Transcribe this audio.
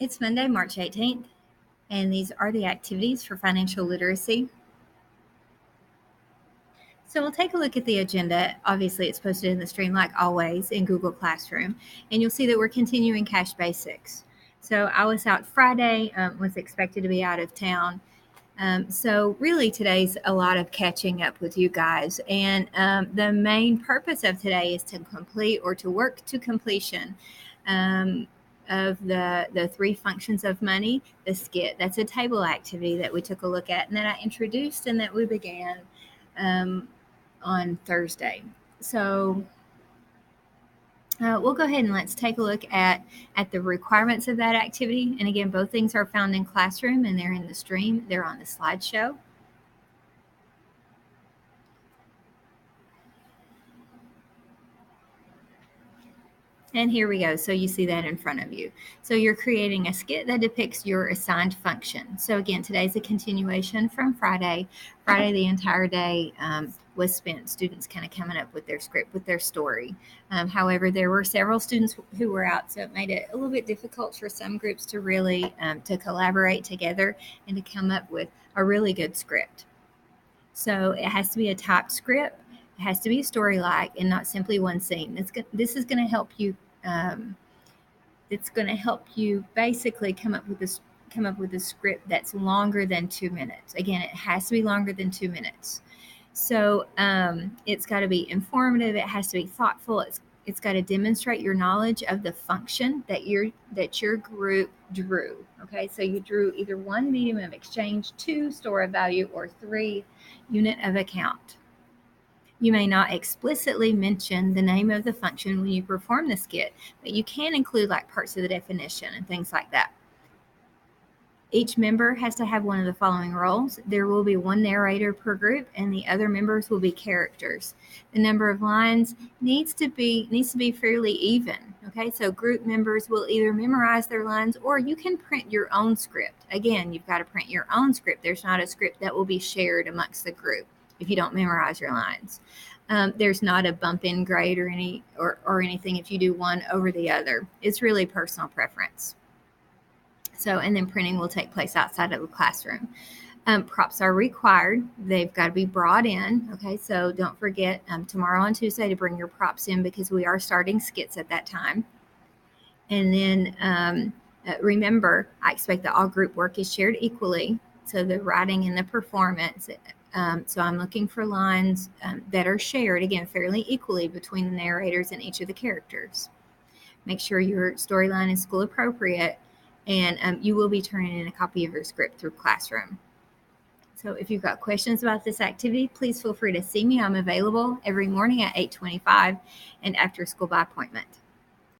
It's Monday, March 18th, and these are the activities for financial literacy. So we'll take a look at the agenda. Obviously, it's posted in the stream like always in Google Classroom, and you'll see that we're continuing cash basics. So I was out Friday, was expected to be out of town. So really today's a lot of catching up with you guys. And the main purpose of today is to complete or to work to completion of the three functions of money, the skit. That's a table activity that we took a look at and that I introduced and that we began on Thursday. So we'll go ahead and let's take a look at the requirements of that activity. And again, both things are found in Classroom and they're in the stream. They're on the slideshow. And here we go. So you see that in front of you. So you're creating a skit that depicts your assigned function. So again, today's a continuation from Friday. Friday, the entire day was spent students kind of coming up with their script, with their story. However, there were several students who were out, so it made it a little bit difficult for some groups to really to collaborate together and to come up with a really good script. So it has to be a typed script. It has to be story-like and not simply one scene. This is going to help you. It's going to help you basically come up with a script that's longer than 2 minutes. Again, it has to be longer than 2 minutes. So it's got to be informative. It has to be thoughtful. It's got to demonstrate your knowledge of the function that your group drew. Okay, so you drew either 1, medium of exchange, 2, store of value, or 3, unit of account. You may not explicitly mention the name of the function when you perform the skit, but you can include like parts of the definition and things like that. Each member has to have one of the following roles. There will be one narrator per group, and the other members will be characters. The number of lines needs to be fairly even. Okay, so group members will either memorize their lines, or you can print your own script. Again, you've got to print your own script. There's not a script that will be shared amongst the group if you don't memorize your lines. There's not a bump in grade or anything if you do one over the other. It's really personal preference. So, and then printing will take place outside of the classroom. Props are required. They've got to be brought in. Okay, so don't forget tomorrow on Tuesday to bring your props in because we are starting skits at that time. And then remember, I expect that all group work is shared equally. So the writing and the performance. So I'm looking for lines that are shared, again, fairly equally between the narrators and each of the characters. Make sure your storyline is school appropriate, and you will be turning in a copy of your script through Classroom. So if you've got questions about this activity, please feel free to see me. I'm available every morning at 8:25 and after school by appointment.